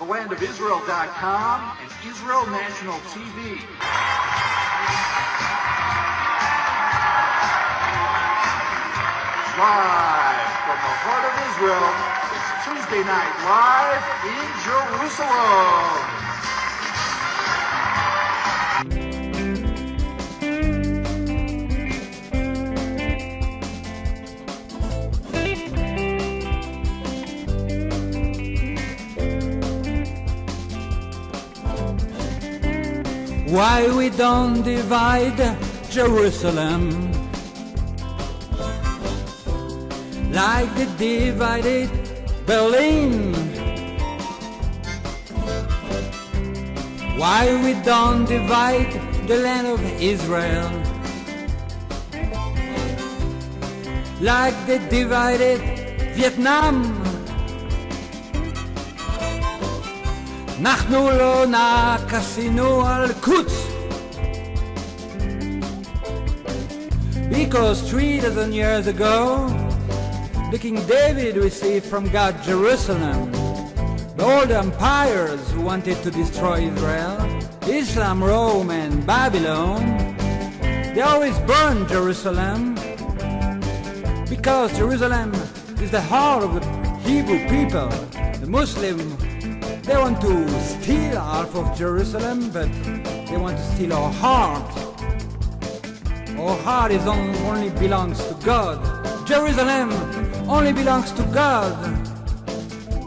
Israel.com and Israel National TV. Live from the heart of Israel, it's Tuesday night live in Jerusalem. Why we don't divide Jerusalem like they divided Berlin? Why we don't divide the land of Israel like they divided Vietnam? אנחנו לא נעקסינו על קוץ, because 3,000 years ago the King David received from God Jerusalem. All the empires who wanted to destroy Israel, Islam, Rome and Babylon, they always burned Jerusalem, because Jerusalem is the heart of the Hebrew people. The Muslim, they want to steal half of Jerusalem, but they want to steal our heart. Our heart only belongs to God. Jerusalem only belongs to God.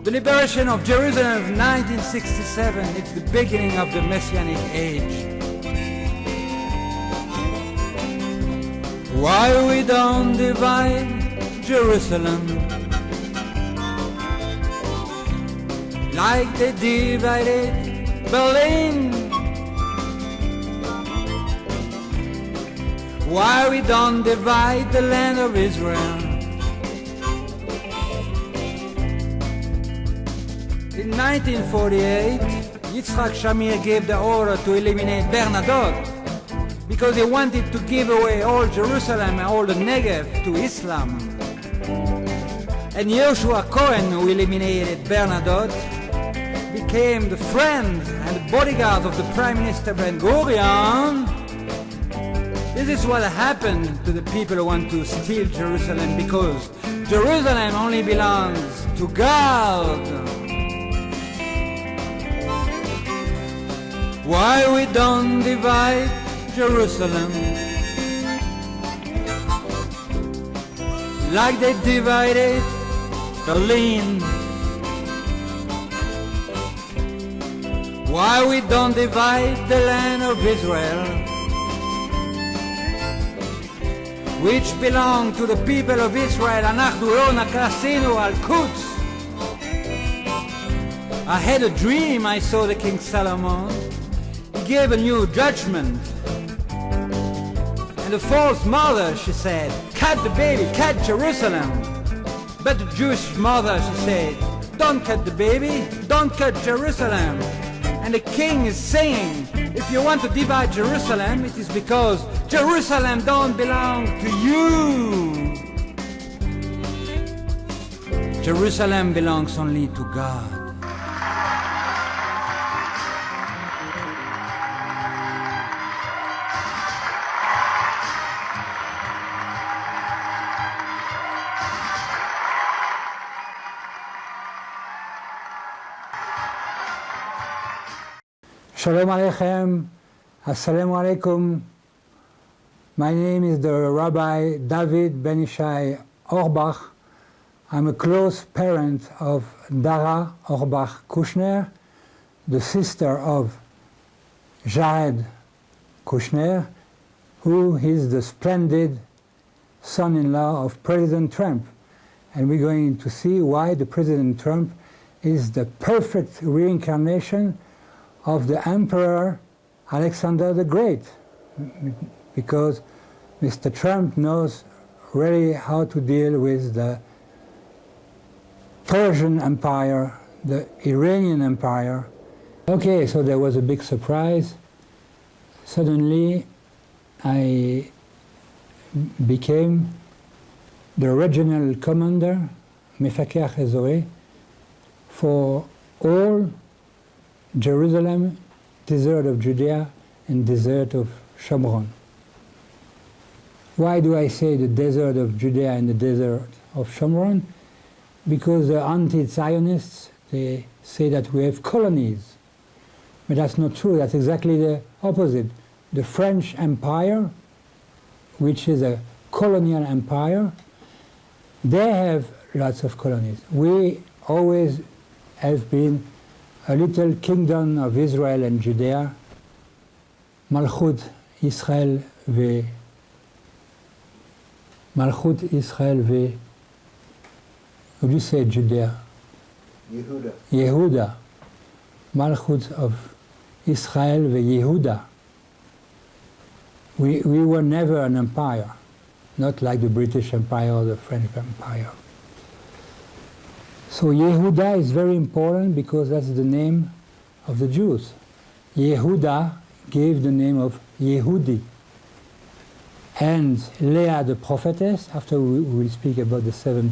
The liberation of Jerusalem of 1967, it's the beginning of the Messianic Age. Why we don't divide Jerusalem like they divided Berlin? Why we don't divide the land of Israel? In 1948, Yitzhak Shamir gave the order to eliminate Bernadotte because he wanted to give away all Jerusalem and all the Negev to Islam. And Yoshua Cohen, who eliminated Bernadotte, became the friend and the bodyguard of the Prime Minister Ben-Gurion. This is what happened to the people who want to steal Jerusalem, because Jerusalem only belongs to God. Why we don't divide Jerusalem like they divided Berlin? Why we don't divide the land of Israel, which belong to the people of Israel? אנחנו לא נעקסינו על קוץ. I had a dream. I saw the King Solomon. He gave a new judgment. And the false mother, she said, cut the baby, cut Jerusalem. But the Jewish mother, she said, don't cut the baby, don't cut Jerusalem. And the king is saying, if you want to divide Jerusalem, it is because Jerusalem don't belong to you. Jerusalem belongs only to God. Shalom Aleichem, Assalamu Alaikum. My name is the Rabbi David Ben Ishai Orbach. I'm a close parent of Dara Orbach Kushner, the sister of Jared Kushner, who is the splendid son-in-law of President Trump. And we're going to see why the President Trump is the perfect reincarnation of the Emperor Alexander the Great, because Mr. Trump knows really how to deal with the Persian Empire, the Iranian Empire. Okay, so there was a big surprise. Suddenly I became the regional commander, Mefakech Ezori, for all Jerusalem, desert of Judea, and desert of Shomron. Why do I say the desert of Judea and the desert of Shomron? Because the anti-Zionists, they say that we have colonies. But that's not true. That's exactly the opposite. The French Empire, which is a colonial empire, they have lots of colonies. We always have been a little kingdom of Israel and Judea, Malchut Israel ve how do you say Judea? Yehuda. Malchut of Israel ve Yehuda. We were never an empire, not like the British Empire or the French Empire. So Yehuda is very important because that's the name of the Jews. Yehuda gave the name of Yehudi. And Leah, the prophetess, after we will speak about the seven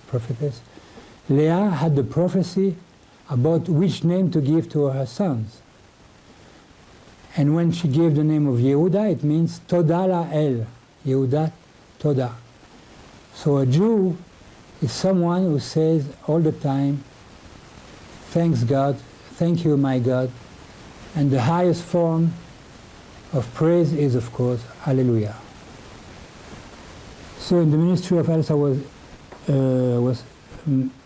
prophetess, Leah had the prophecy about which name to give to her sons. And when she gave the name of Yehuda, it means Toda La'el. Yehuda, Toda. So a Jew is someone who says all the time, thanks God, thank you my God. And the highest form of praise is, of course, Hallelujah. So in the ministry of health I was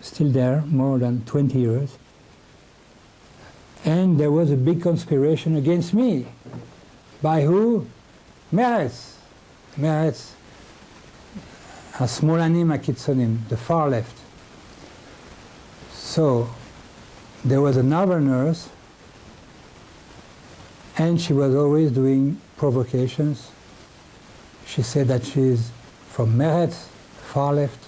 still there more than 20 years. And there was a big conspiration against me. By who? Meretz. Meretz. Asmolanim Akitzonim, the far left. So there was another nurse, and she was always doing provocations. She said that she's from Meretz, far left,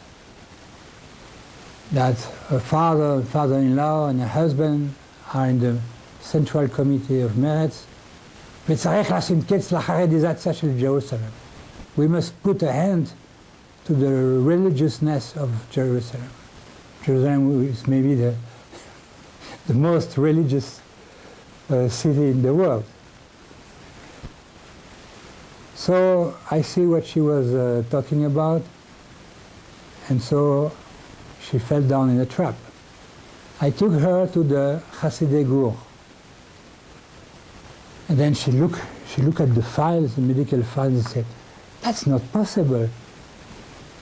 that her father, father-in-law, and her husband are in the Central Committee of Meretz. וצריך לשים קץ לחרדיזציה של Jerusalem. We must put a hand to the religiousness of Jerusalem. Jerusalem is maybe the most religious city in the world. So I see what she was talking about, and so she fell down in a trap. I took her to the Hasidei Gur, and then she looked at the files, the medical files, and said, "That's not possible.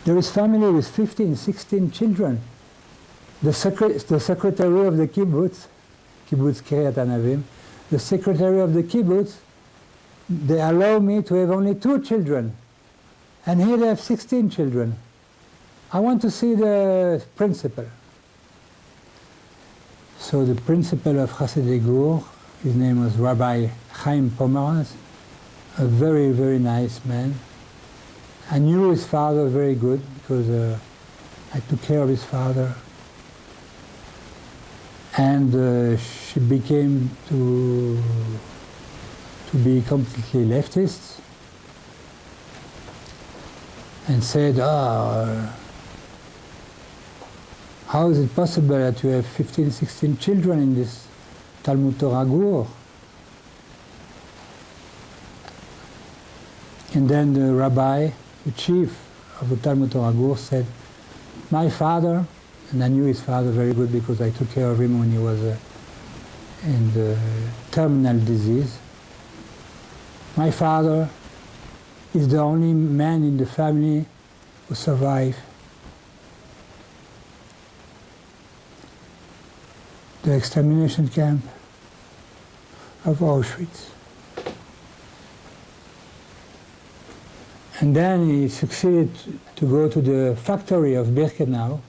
There is family with 15, 16 children. The secretary of the kibbutz Kiryat Anavim, the secretary of the kibbutz, they allow me to have only 2 children, and here they have 16 children. I want to see the principal." So the principal of Hasidei Gur, his name was Rabbi Chaim Pomeranz, a very, very nice man. I knew his father very good because I took care of his father. And she became to be completely leftist and said, how is it possible that you have 15, 16 children in this Talmud Torah Gur? And then the rabbi, the chief of the Talmud Torah Gur, said, my father, and I knew his father very good because I took care of him when he was in the terminal disease. My father is the only man in the family who survived the extermination camp of Auschwitz. And then he succeeded to go to the factory of Birkenau.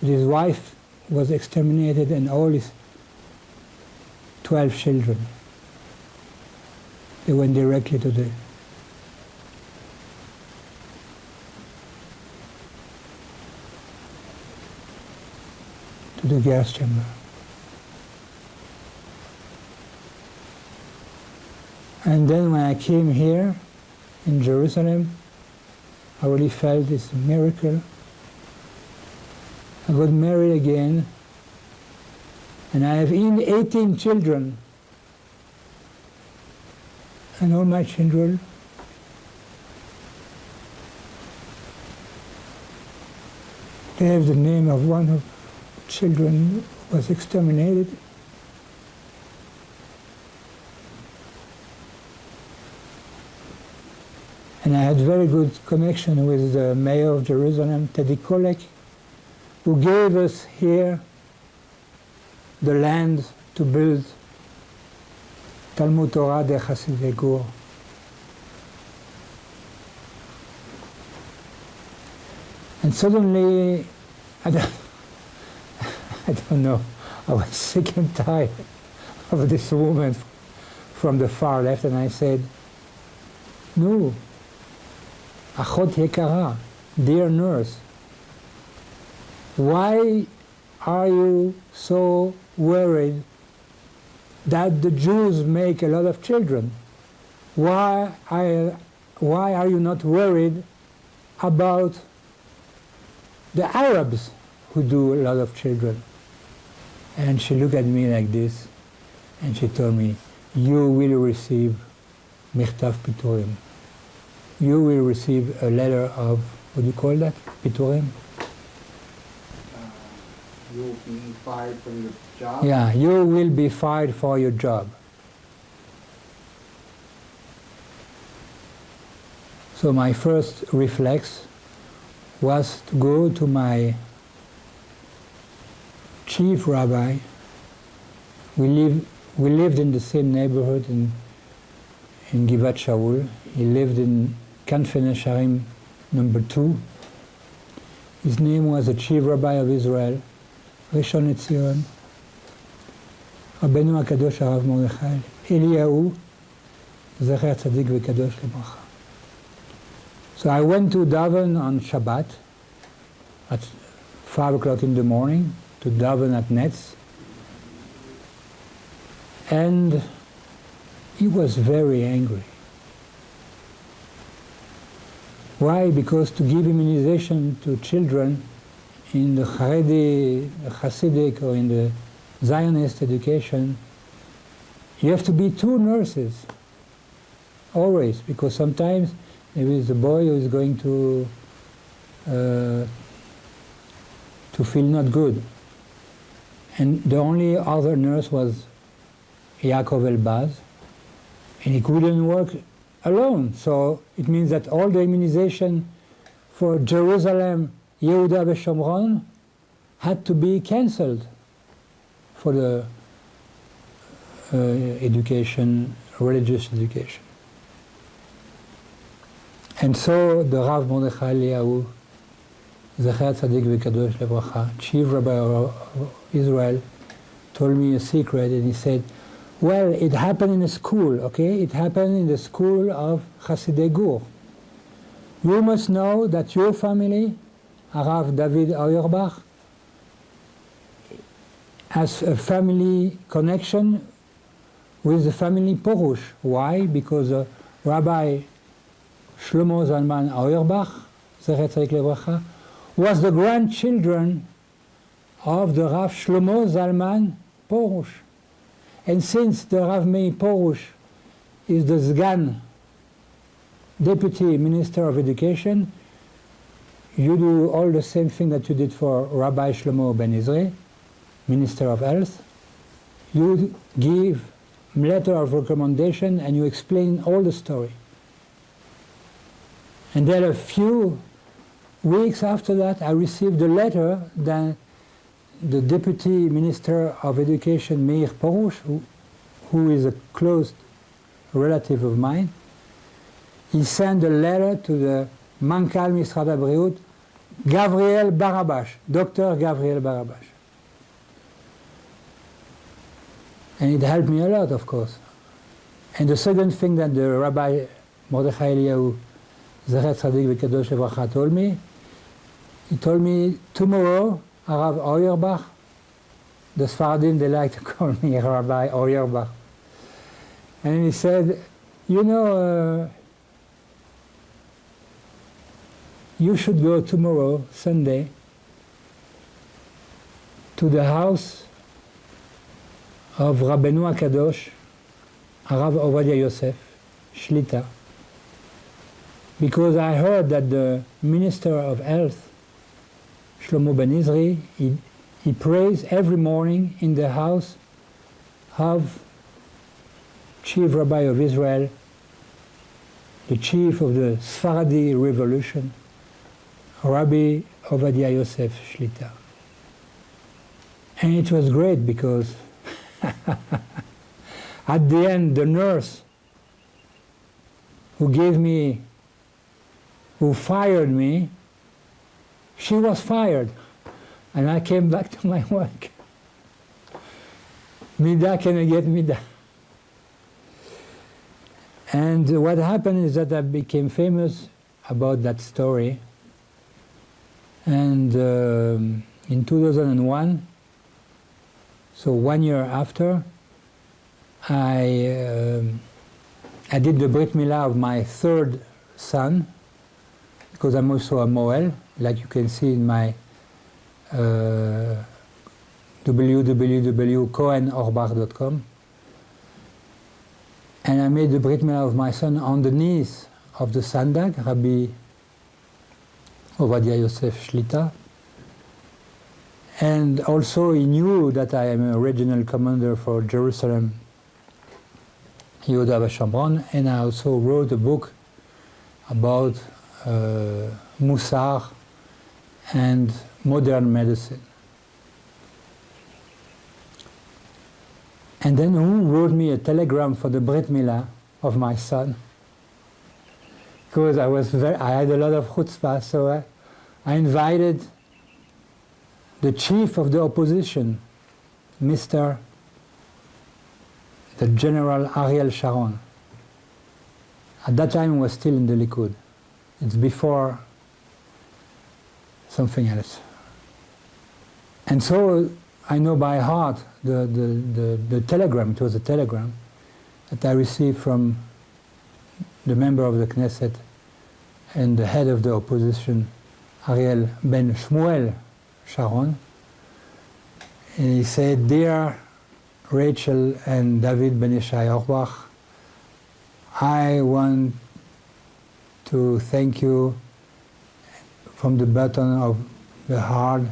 His wife was exterminated and all his 12 children. They went directly to the gas chamber. And then when I came here in Jerusalem, I really felt this miracle. I got married again, And I have 18 children. And all my children they have the name of one of the children who was exterminated. And I had very good connection with the mayor of Jerusalem, Teddy Kollek, who gave us here the land to build Talmud Torah de Hasidei Gur. And suddenly, I don't know, I was sick and tired of this woman from the far left, and I said, no, Achot Yekara, dear nurse, why are you so worried that the Jews make a lot of children? Why are you not worried about the Arabs who do a lot of children? And she looked at me like this, and she told me, you will receive Michtav Piturim. You will receive a letter of, what do you call that? Piturim? You'll be fired from your job? Yeah, you will be fired for your job. So my first reflex was to go to my chief rabbi. We lived in the same neighborhood in Givat Shaul. He lived in Kanfei Nesharim number 2. His name was the chief rabbi of Israel, Rishon LeZion, Rabbeinu HaKadosh Harav Mordechai Eliyahu, Zecher Tzadik V'Kadosh Lebracha. So I went to daven on Shabbat at 5 o'clock in the morning, to daven at Netz, and he was very angry. Why? Because to give immunization to children in the Haredi, Hasidic, or in the Zionist education, you have to be 2 nurses, always, because sometimes there is a boy who is going to feel not good. And the only other nurse was Yaakov Elbaz, and he couldn't work alone. So it means that all the immunization for Jerusalem, Yehuda v'Shomron had to be cancelled for the education, religious education. And so the Rav Mordechai Eliyahu, Zecher Tzadik V'Kadosh Lebracha, chief rabbi of Israel, told me a secret, and he said, well, it happened in a school, okay? It happened in the school of Hasidei Gur. You must know that your family, Rav David Auerbach, has a family connection with the family Porush. Why? Because Rabbi Shlomo Zalman Auerbach, Zecher Tzadik Lebracha, was the grandchildren of the Rav Shlomo Zalman Porush. And since the Rav Meir Porush is the Sgan, Deputy Minister of Education, you do all the same thing that you did for Rabbi Shlomo Ben Izrei, Minister of Health. You give letter of recommendation and you explain all the story. And then a few weeks after that, I received a letter that the Deputy Minister of Education, Meir Porush, who is a close relative of mine, he sent a letter to the Mankal Misrad HaBriut, Gabriel Barabash, Dr. Gabriel Barabash. And it helped me a lot, of course. And the second thing that the Rabbi Mordechai Eliyahu, Zecher Tzadik V'Kadosh Lebracha, told me, he told me, tomorrow, Rav Auerbach, the Sfaradim, they like to call me Rabbi Auerbach. And he said, you know, you should go tomorrow, Sunday, to the house of Rabbeinu HaKadosh, Rav Ovadia Yosef, Shlita, because I heard that the Minister of Health, Shlomo Ben Izri, he prays every morning in the house of Chief Rabbi of Israel, the chief of the Sephardi revolution, Rabbi Ovadia Yosef Shlita. And it was great because at the end, the nurse who fired me, she was fired. And I came back to my work. Mida can I get Mida? And what happened is that I became famous about that story. And in 2001, so 1 year after, I did the Brit Milah of my third son, because I'm also a Moel, like you can see in my www.cohenorbach.com. And I made the Brit Milah of my son on the knees of the Sandak, Rabbi Ovadia Yosef Shlita. And also he knew that I am a regional commander for Jerusalem, Yehuda Vashomron, and I also wrote a book about Musar and modern medicine. And then who wrote me a telegram for the Brit Milah of my son? Because I had a lot of chutzpah, so I invited the chief of the opposition, the General Ariel Sharon. At that time he was still in the Likud. It's before something else. And so I know by heart the telegram, it was a telegram, that I received from the member of the Knesset and the head of the opposition, Ariel Ben Shmuel Sharon. And he said, "Dear Rachel and David Ben Ishai Orbach, I want to thank you from the bottom of the heart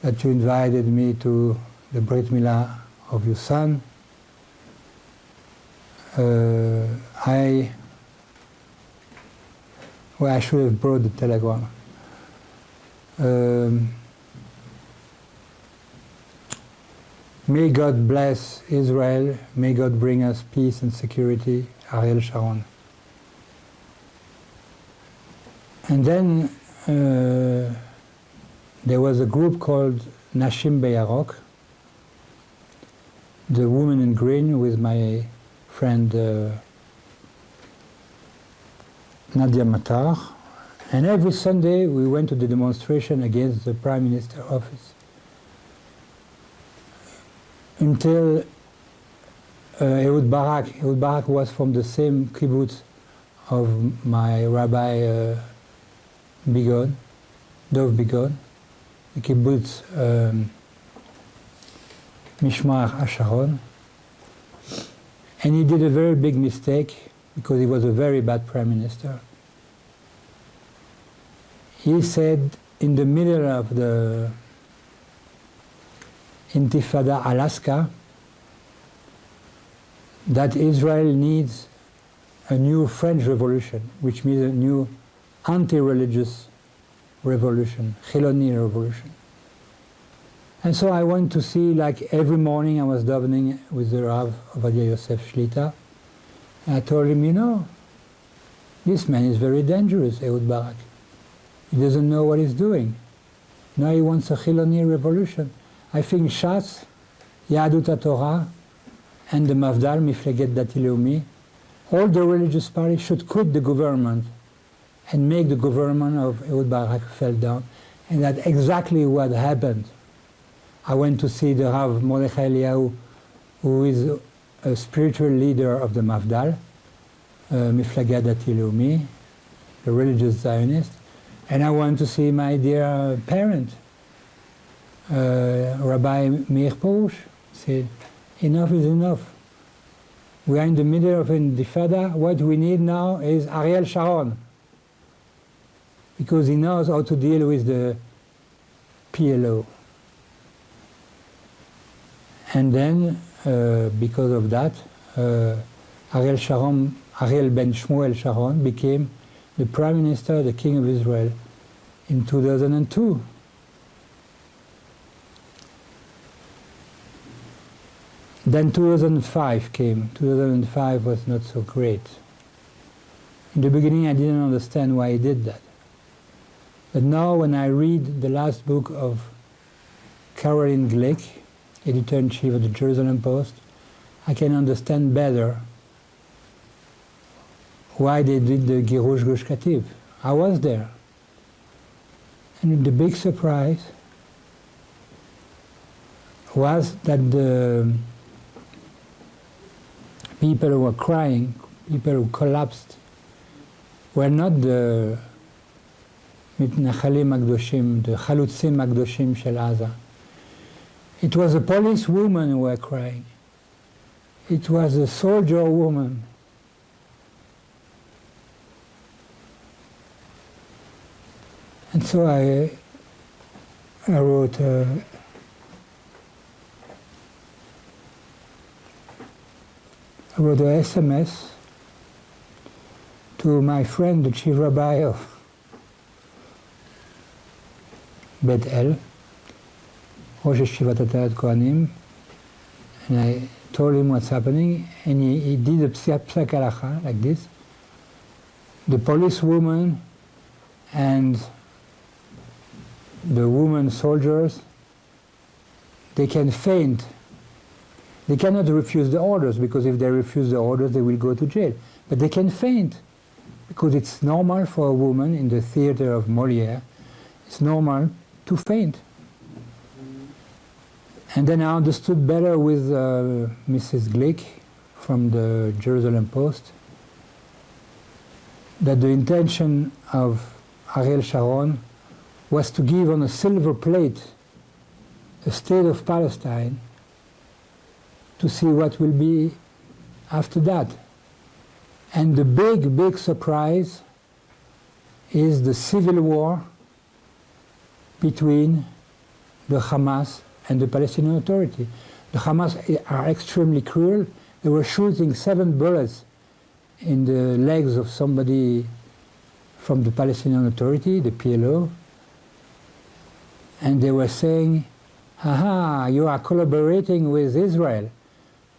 that you invited me to the Brit Milah of your son. I should have brought the telegram. May God bless Israel. May God bring us peace and security. Ariel Sharon." And then there was a group called Nashim Beyarok, the woman in green, with my friend Nadia Matar. And every Sunday we went to the demonstration against the Prime Minister's office. Until Ehud Barak was from the same kibbutz of my Rabbi Bigon, Dov Bigon, the kibbutz Mishmar Hasharon. And he did a very big mistake because he was a very bad Prime Minister. He said in the middle of the Intifada Alaska that Israel needs a new French revolution, which means a new anti-religious revolution, Chiloni revolution. And so I went to see, like every morning I was davening with the Rav Ovadia Yosef Shlita, and I told him, you know, this man is very dangerous, Ehud Barak. He doesn't know what he's doing. Now he wants a Chiloni revolution. I think Shas, Yahadut HaTorah, and the Mafdal, Mifleget Dati Leumi, all the religious parties should quit the government and make the government of Ehud Barak fall down. And that's exactly what happened. I went to see the Rav Mordechai Eliyahu, who is a spiritual leader of the Mafdal, Mifleget Dati Leumi, the religious Zionist, and I went to see my dear parent, Rabbi Meir Porush, said, enough is enough. We are in the middle of an intifada. What we need now is Ariel Sharon, because he knows how to deal with the PLO. And then, because of that, Ariel ben Shmuel Sharon became the Prime Minister, the King of Israel, in 2002. Then 2005 came. 2005 was not so great. In the beginning I didn't understand why he did that. But now when I read the last book of Caroline Glick, editor-in-chief of the Jerusalem Post, I can understand better why they did the Girush Gush Kativ. I was there. And the big surprise was that the people who were crying, people who collapsed, were not the Mitnachalim Akdoshim, the Chalutzim Akdoshim Shel Aza. It was a police woman who were crying. It was a soldier woman. And so I wrote an SMS to my friend, the chief rabbi of Bet El, Rosh Yeshivat Ataret Kohanim, and I told him what's happening, and he did a psak halacha like this. The policewoman and the women soldiers, they can faint. They cannot refuse the orders, because if they refuse the orders, they will go to jail. But they can faint, because it's normal for a woman in the theater of Molière, it's normal to faint. And then I understood better with Mrs. Glick from the Jerusalem Post that the intention of Ariel Sharon was to give on a silver plate a state of Palestine to see what will be after that. And the big, big surprise is the civil war between the Hamas and the Palestinian Authority. The Hamas are extremely cruel. They were shooting 7 bullets in the legs of somebody from the Palestinian Authority, the PLO, and they were saying, "Haha, you are collaborating with Israel,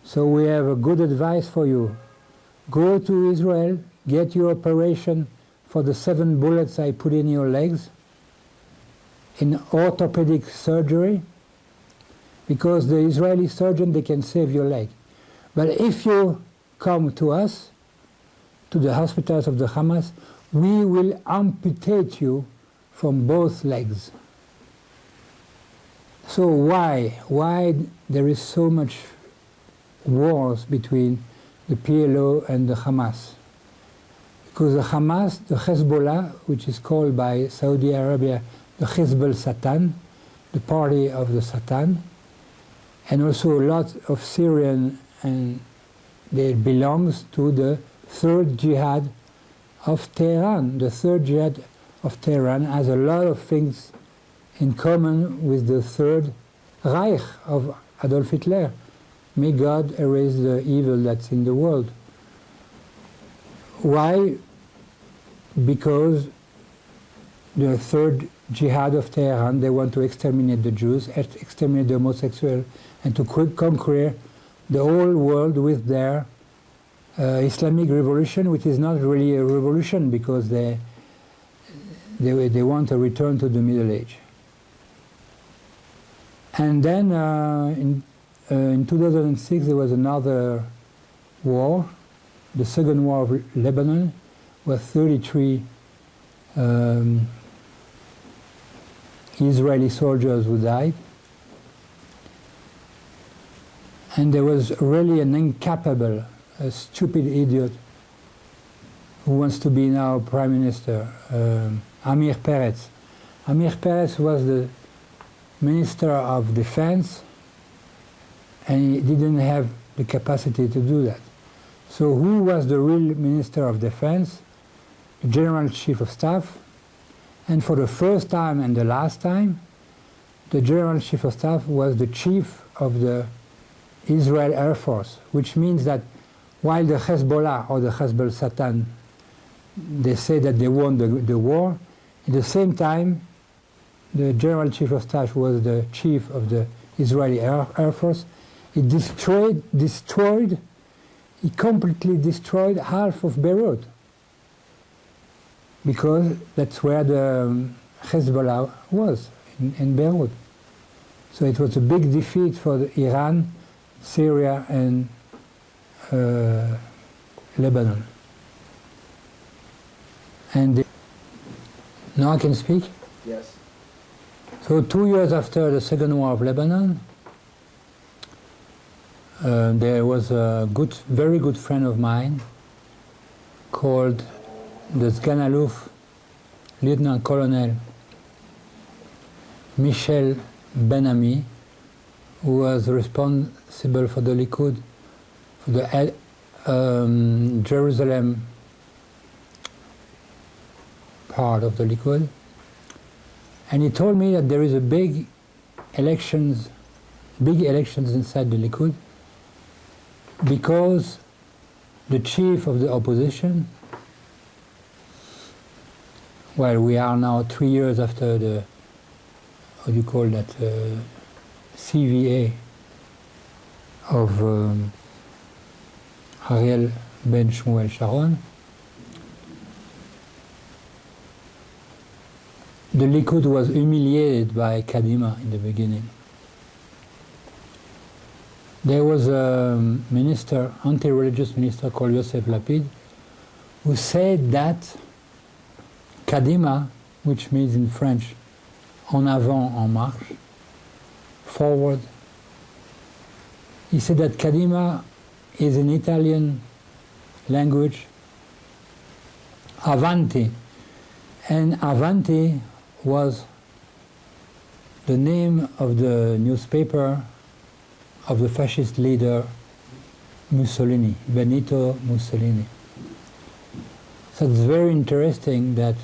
so we have a good advice for you. Go to Israel, get your operation for the 7 bullets I put in your legs, in orthopedic surgery, because the Israeli surgeon, they can save your leg. But if you come to us, to the hospitals of the Hamas, we will amputate you from both legs." So why there is so much wars between the PLO and the Hamas? Because the Hamas, the Hezbollah, which is called by Saudi Arabia the Hezbollah Satan, the party of the Satan, and also a lot of Syrian, and they belongs to the Third Jihad of Tehran. The Third Jihad of Tehran has a lot of things in common with the Third Reich of Adolf Hitler. May God erase the evil that's in the world. Why? Because the Third Jihad of Tehran, they want to exterminate the Jews, exterminate the homosexuals, and to conquer the whole world with their Islamic revolution, which is not really a revolution, because they want a return to the Middle Age. And then in 2006 there was another war, the Second War of Lebanon, where 33 Israeli soldiers who died. And there was really an incapable, a stupid idiot who wants to be now Prime Minister, Amir Peretz. Amir Peretz was the Minister of Defense, and he didn't have the capacity to do that. So who was the real Minister of Defense? The General Chief of Staff. And for the first time and the last time, the General Chief of Staff was the chief of the Israel Air Force, which means that while the Hezbollah or the Hezbollah Satan, they say that they won the war, at the same time, the General Chief of Staff was the chief of the Israeli Air Force. He he completely destroyed half of Beirut, because that's where the Hezbollah was, in Beirut. So it was a big defeat for Iran, Syria, and Lebanon. And now I can speak? Yes. So 2 years after the Second War of Lebanon, there was a very good friend of mine called the Sgan Aluf, Lieutenant Colonel Michel Ben-Ami, who was responsible for the Likud, for the Jerusalem part of the Likud. And he told me that there is a big elections inside the Likud, because the chief of the opposition, well, we are now 3 years after the, how do you call that, CVA of Ariel Ben Shmuel Sharon. The Likud was humiliated by Kadima in the beginning. There was a minister, anti-religious minister called Yosef Lapid, who said that Kadima, which means in French, en avant, en marche, forward. He said that Kadima is in Italian language avanti, and avanti was the name of the newspaper of the fascist leader Mussolini, Benito Mussolini. So it's very interesting that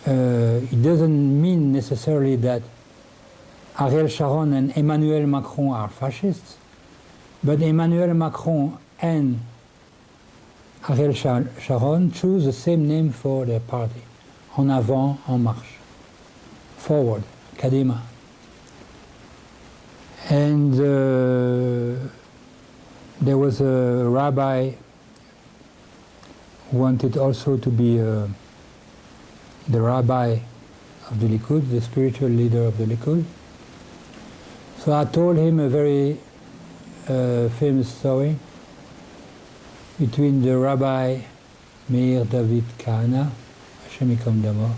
it doesn't mean necessarily that Ariel Sharon and Emmanuel Macron are fascists, but Emmanuel Macron and Ariel Sharon choose the same name for their party, En avant, en marche, forward, Kadima. And there was a rabbi who wanted also to be the rabbi of the Likud, the spiritual leader of the Likud. So I told him a very famous story between the Rabbi Meir David Kahana, Hashem Yikam Damo,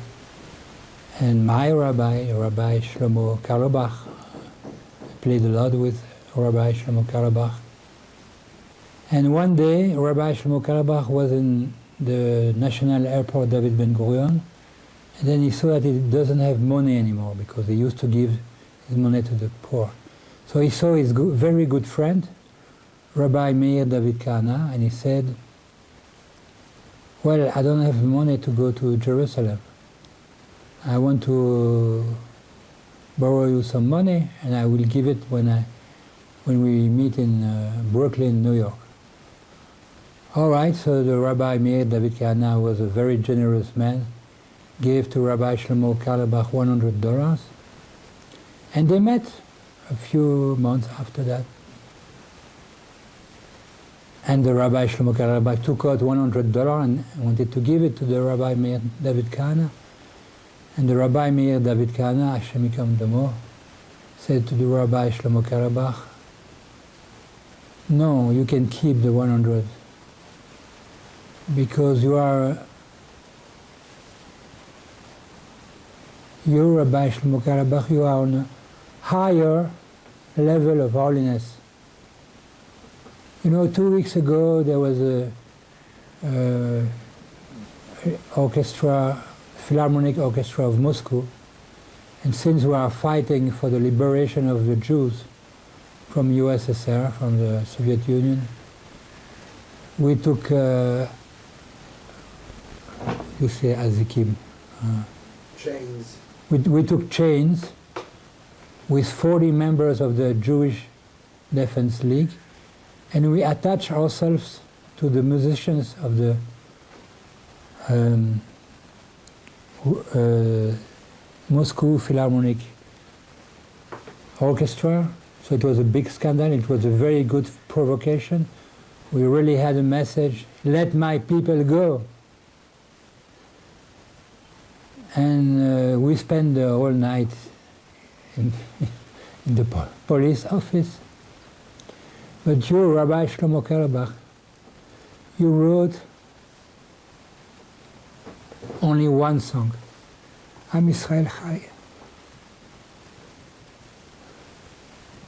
and my rabbi, Rabbi Shlomo Carlebach. I played a lot with Rabbi Shlomo Carlebach. And one day, Rabbi Shlomo Carlebach was in the National Airport David Ben Gurion, and then he saw that he doesn't have money anymore, because he used to give his money to the poor. So he saw his very good friend, Rabbi Meir David Kahana, and he said, well, I don't have money to go to Jerusalem. I want to borrow you some money, and I will give it when we meet in Brooklyn, New York. All right, so the Rabbi Meir David Kahana was a very generous man, gave to Rabbi Shlomo Carlebach $100, and they met a few months after that. And the Rabbi Shlomo Carlebach took out $100 and wanted to give it to the Rabbi Meir David Kahana. And the Rabbi Meir David Kahana, Hashem Yikam Damo, said to the Rabbi Shlomo Carlebach, no, you can keep the 100, because you, Rabbi Shlomo Carlebach, you are on a higher level of holiness. You know, 2 weeks ago there was a Philharmonic Orchestra of Moscow, and since we are fighting for the liberation of the Jews from USSR, from the Soviet Union. We took, you say azikim. Chains. We took chains with 40 members of the Jewish Defense League, and we attached ourselves to the musicians of the Moscow Philharmonic Orchestra. So it was a big scandal. It was a very good provocation. We really had a message, let my people go. And we spent the whole night in the police office. But you, Rabbi Shlomo Carlebach, you wrote only one song, Am Yisrael Chai.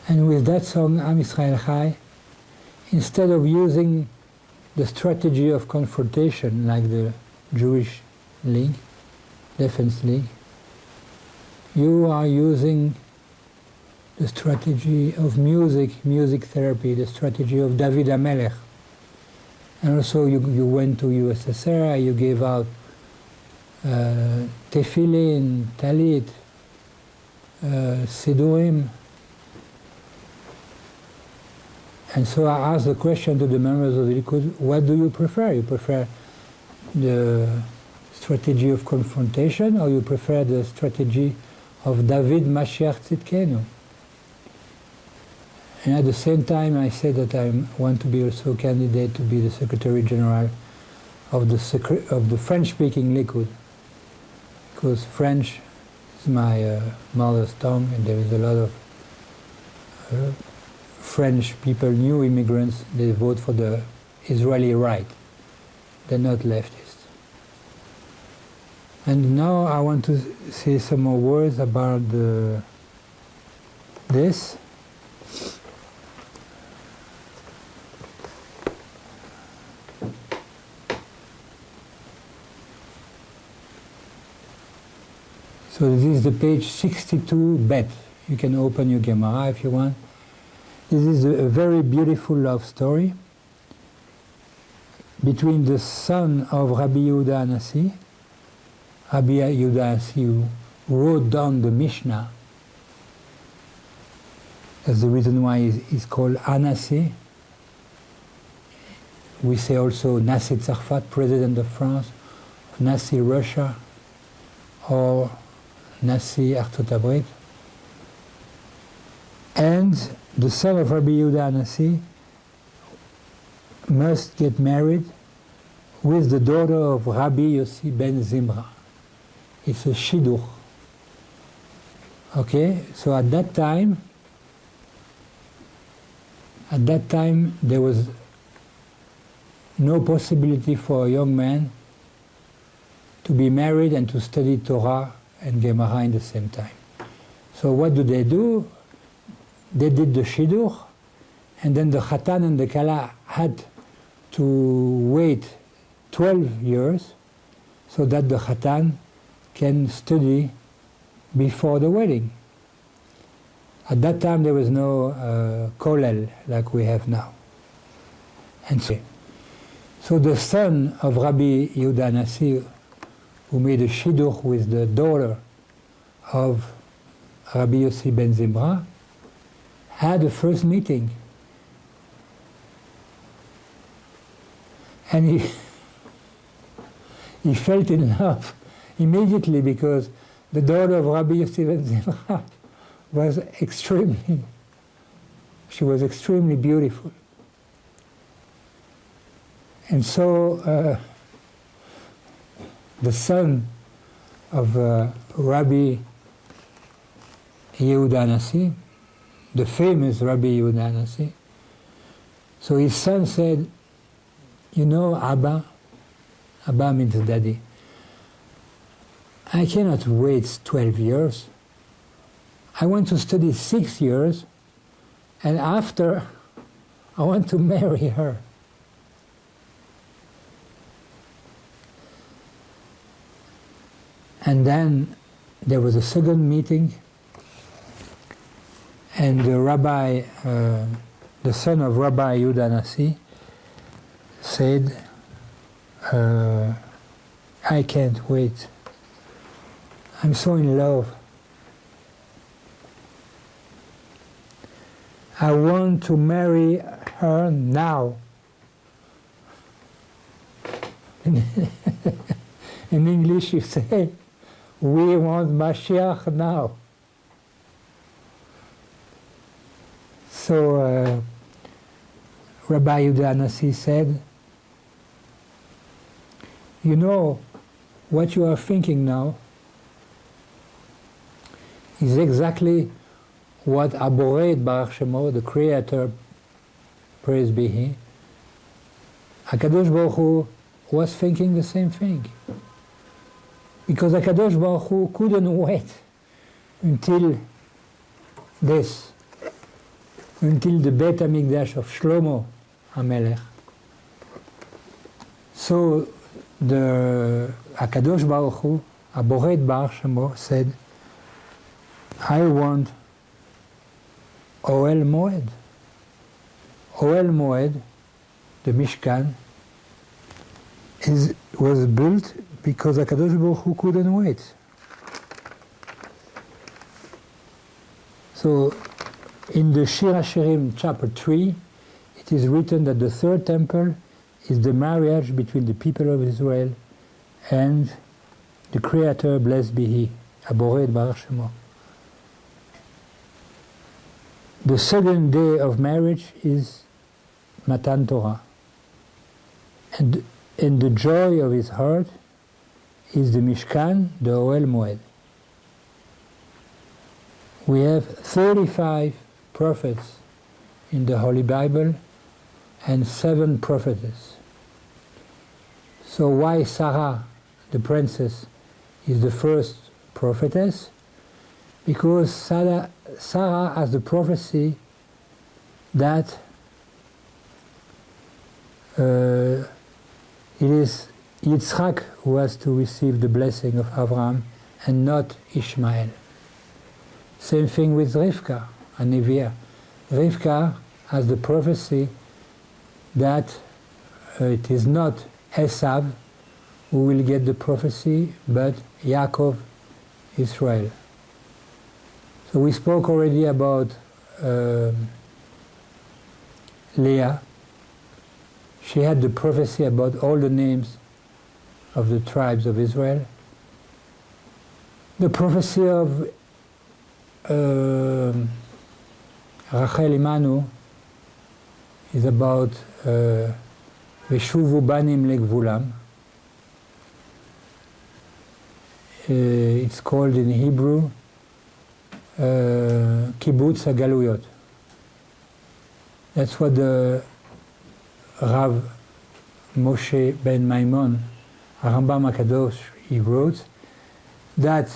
And with that song, Am Yisrael Chai, instead of using the strategy of confrontation like the Jewish League, Defense League, you are using the strategy of music therapy, the strategy of David HaMelech. And also you went to USSR, you gave out tefillin, talit, sidurim. And so I asked the question to the members of the Likud, what do you prefer? You prefer the strategy of confrontation, or you prefer the strategy of David Mashiach Tzidkenu? And at the same time I said that I want to be also a candidate to be the Secretary General of the French-speaking Likud, because French is my mother's tongue, and there is a lot of French people, new immigrants, they vote for the Israeli right. They're not leftists. And now I want to say some more words about this. So this is the page 62 bet. You can open your Gemara if you want. This is a very beautiful love story between the son of Rabbi Yehuda Anasi, Rabbi Yehuda Anasi, who wrote down the Mishnah. That's the reason why he's called Anasi. We say also Nasi Tzarfat, President of France, Nasi Russia, or Nasi Artzot Habrit. And the son of Rabbi Yehuda Anasi must get married with the daughter of Rabbi Yossi ben Zimra. It's a shidduch. Okay, so at that time there was no possibility for a young man to be married and to study Torah and Gemara in the same time. So what do? They did the shidduch, and then the Chatan and the Kala had to wait 12 years so that the Chatan can study before the wedding. At that time there was no kollel like we have now. And so the son of Rabbi Yehuda Anasi, who made a shidduch with the daughter of Rabbi Yossi ben Zimra, had a first meeting. And he fell in love immediately, because the daughter of Rabbi Yossi ben Zimra was extremely beautiful. And so the son of Rabbi Yehuda Anasi, the famous Rabbi Yehuda Anasi, so his son said, you know, Abba means daddy, I cannot wait 12 years. I want to study 6 years, and after I want to marry her. And then there was a second meeting, And the rabbi, the son of Rabbi Yehuda Nasi, said, I can't wait. I'm so in love. I want to marry her now. In English you say, we want Mashiach now. So Rabbi Yehuda Nasi said, you know, what you are thinking now is exactly what Aboret Baruch Shemo, the Creator, praise be He, HaKadosh Baruch Hu was thinking the same thing. Because HaKadosh Baruch Hu couldn't wait until this, until the Beit HaMikdash of Shlomo HaMelech. So the HaKadosh Baruch Hu, Aboret Baruch Shemo, said, I want Ohel Moed. Ohel Moed, the Mishkan, was built because HaKadosh Baruch Hu couldn't wait. So in the Shir HaShirim chapter 3, it is written that the third temple is the marriage between the people of Israel and the Creator, blessed be He, Aboret Baruch Shemo. The second day of marriage is Matan Torah. And the joy of his heart is the Mishkan, the Ohel Moed. We have 35 prophets in the Holy Bible and 7 prophetess. So why Sarah, the princess, is the first prophetess? Because Sarah has the prophecy that it is Yitzchak who has to receive the blessing of Abraham and not Ishmael. Same thing with Rivka, a Neviah. Rivka has the prophecy that it is not Esav who will get the prophecy, but Yaakov, Israel. So we spoke already about Leah. She had the prophecy about all the names of the tribes of Israel. The prophecy of Rachel Imanu is about Veshuvu Banim Legvulam. It's called in Hebrew Kibbutz HaGaluyot. That's what the Rav Moshe ben Maimon, Rambam HaKadosh, he wrote, that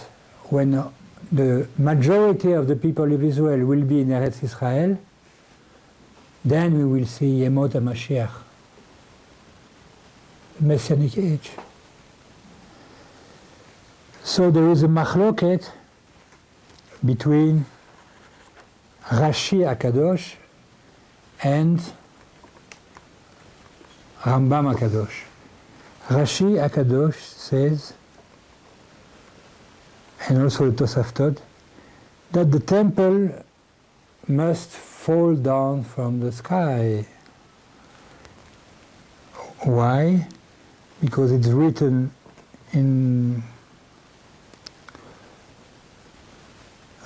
when the majority of the people of Israel will be in Eretz Israel, then we will see Yemot HaMashiach, the Messianic Age. So there is a machloket between Rashi HaKadosh and Rambam HaKadosh. Rashi HaKadosh says, and also the Tosaftot, that the temple must fall down from the sky. Why? Because it's written in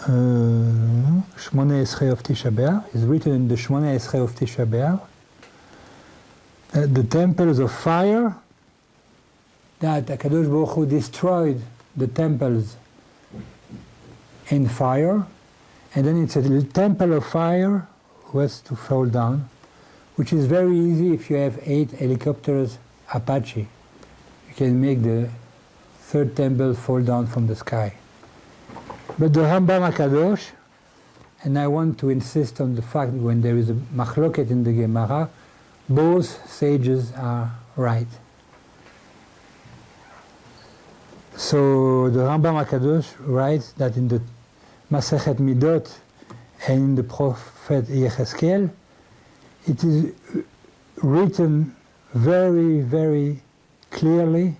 Shmoneh Esrei of Tisha B'Av. It's written in the Shmoneh Esrei of Tisha B'Av that the temples of fire, that HaKadosh Baruch Hu destroyed the temples in fire, and then it said the temple of fire was to fall down, which is very easy if you have 8 helicopters Apache. You can make the third temple fall down from the sky. But the Rambam HaKadosh, and I want to insist on the fact that when there is a machloket in the Gemara, both sages are right. So the Rambam HaKadosh writes that in the Masechet Midot and in the prophet Yechezkel, it is written very, very clearly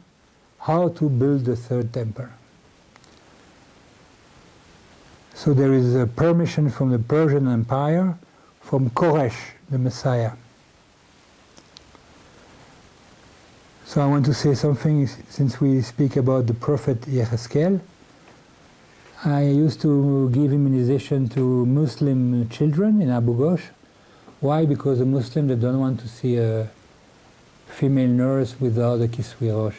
how to build the Third Temple. So there is a permission from the Persian Empire, from Koresh, the Messiah. So I want to say something, since we speak about the prophet Yechezkel. I used to give immunization to Muslim children in Abu Ghosh. Why? Because the Muslims, they don't want to see a female nurse without a kisui rosh.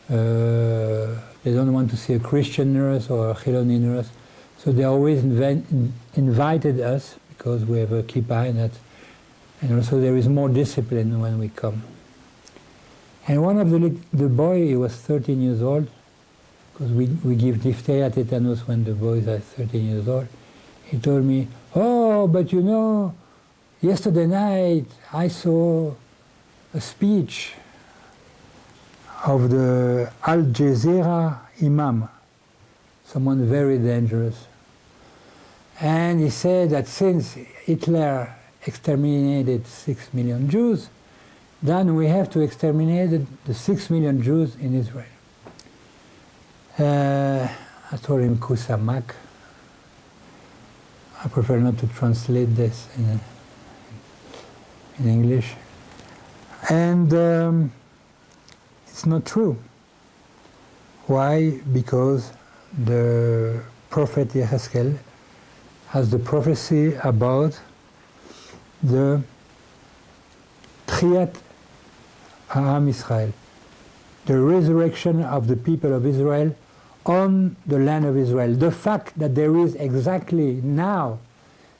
They don't want to see a Christian nurse or a Chiloni nurse. So they always invited us, because we have a kippah in it. And also there is more discipline when we come. And one of the boy, he was 13 years old, because we give diphtheria tetanus when the boys are 13 years old. He told me, "Oh, but you know, yesterday night I saw a speech of the Al Jazeera Imam, someone very dangerous. And he said that since Hitler exterminated 6 million Jews, then we have to exterminate the 6 million Jews in Israel." I told him, Kusamak. I prefer not to translate this in English. And it's not true. Why? Because the prophet Yechezkel has the prophecy about the Tchiyat Ha'am Israel, the resurrection of the people of Israel on the land of Israel. The fact that there is exactly now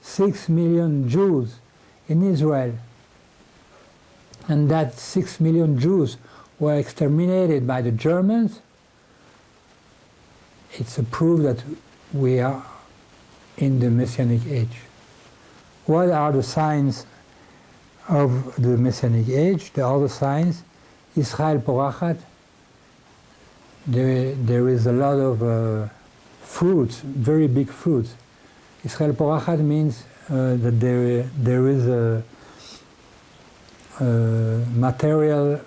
6 million Jews in Israel, and that 6 million Jews were exterminated by the Germans, it's a proof that we are in the Messianic Age. What are the signs of the Messianic Age? The other signs: Israel Porachat. There is a lot of fruits, very big fruits. Israel Porachat means that there is a material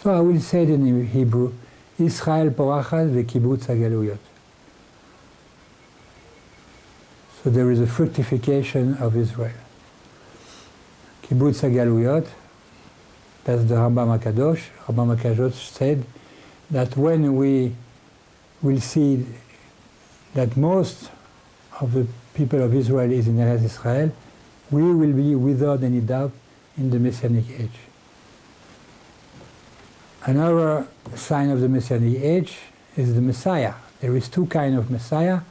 so I will say it in Hebrew: Israel Porachat ve'kibbutz hagaluyot. So there is a fructification of Israel. Kibbutz hagaluyot, that's the Rambam HaKadosh. Rambam HaKadosh said that when we will see that most of the people of Israel is in Eretz Israel, we will be without any doubt in the Messianic Age. Another sign of the Messianic Age is the Messiah. There is two kinds of Messiah,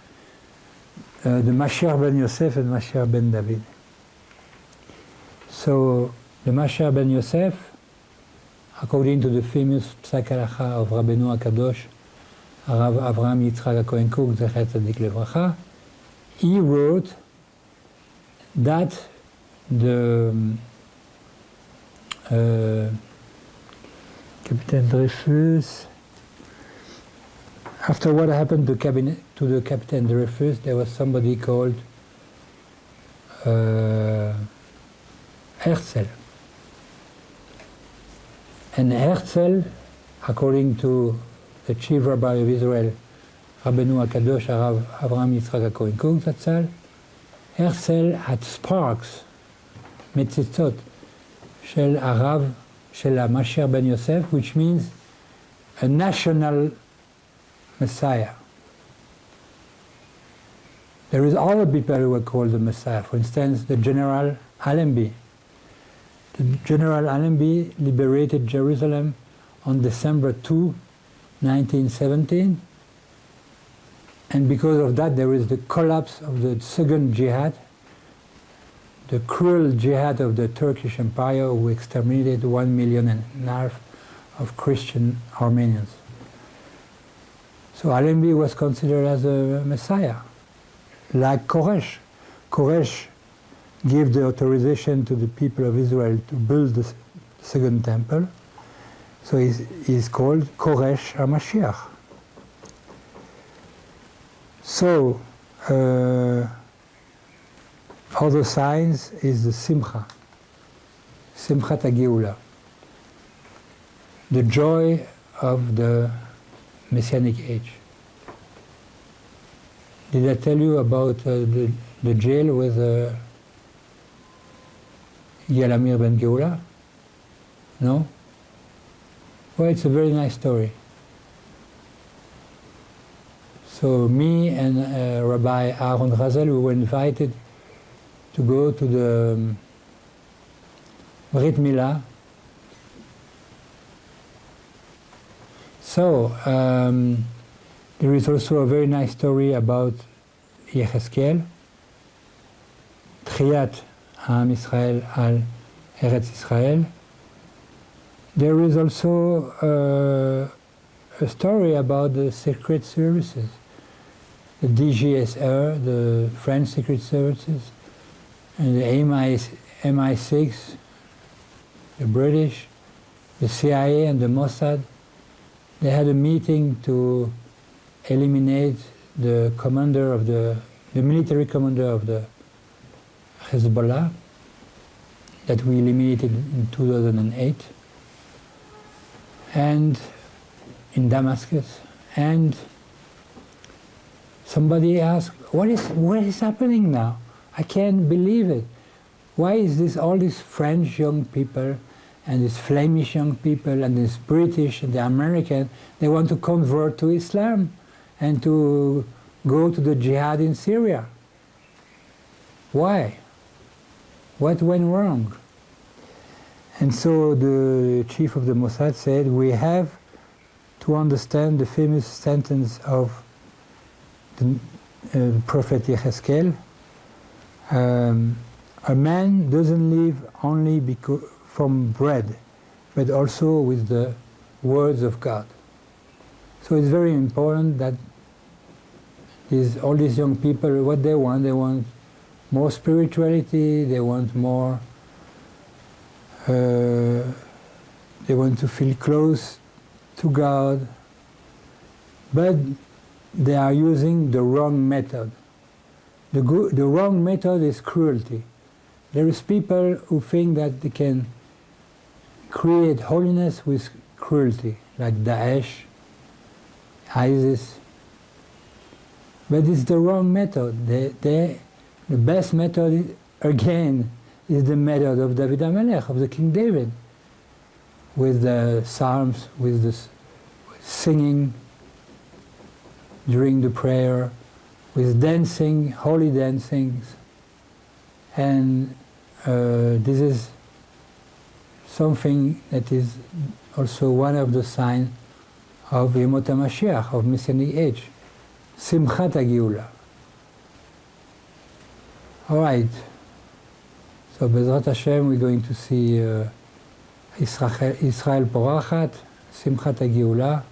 the Mashiach ben Yosef and Mashiach ben David. So the Mashiach ben Yosef, according to the famous Psak Halacha of Rabbeinu HaKadosh, Rav Avraham Yitzchak HaKohen Kook, Zecher Tzadik Levracha, he wrote that the Captain Dreyfus, after what happened to the Captain Dreyfus, there was somebody called Herzl. And Herzl, according to the chief rabbi of Israel, Rabbeinu HaKadosh, Rav Avraham Yitzchak HaKohen Kook Zatzal, Herzl had sparks, metzitzot, shel Arav, shel HaMashiach ben Yosef, which means a national Messiah. There is other people who were called the Messiah. For instance, the General Allenby. The General Allenby liberated Jerusalem on December 2, 1917. And because of that, there is the collapse of the second jihad, the cruel jihad of the Turkish Empire, who exterminated 1.5 million of Christian Armenians. So Allenby was considered as a Messiah, like Koresh. Koresh gave the authorization to the people of Israel to build the Second Temple. So he's called Koresh HaMashiach. So, other signs is the Simcha, Simchat HaGeulah, the joy of the Messianic Age. Did I tell you about the jail with Yelamir ben Geulah? No? Well, it's a very nice story. So me and Rabbi Aaron Razel, we were invited to go to the Brit Milah. So there is also a very nice story about Yechezkel, Tchiyat Am Israel al Eretz Israel. There is also a story about the secret services, the DGSR, the French secret services, and the MI6, the British, the CIA and the Mossad. They had a meeting to eliminate the commander of the military commander of the Hezbollah that we eliminated in 2008, and in Damascus. And somebody asked, what is happening now? I can't believe it. Why is all these French young people and these Flemish young people and these British and the American, they want to convert to Islam and to go to the jihad in Syria? Why? What went wrong? And so the chief of the Mossad said, we have to understand the famous sentence of the prophet Yechezkel, a man doesn't live only from bread, but also with the words of God. So it's very important that all these young people, what they want more spirituality, they want more, they want to feel close to God, but they are using the wrong method. The wrong method is cruelty. There is people who think that they can create holiness with cruelty, like Daesh, ISIS. But it's the wrong method. The best method, again, is the method of David HaMelech, of the King David, with the psalms, with the singing during the prayer, with dancing, holy dancings. And this is something that is also one of the signs of Yemot HaMashiach, of Messianic Age, Simchat HaGeulah. All right, so Bezrat Hashem, we're going to see Israel Porachat, Simchat HaGeulah,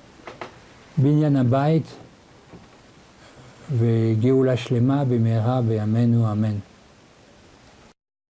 Binyan HaBayit, וגאולה שלמה במהרה בימינו אמן.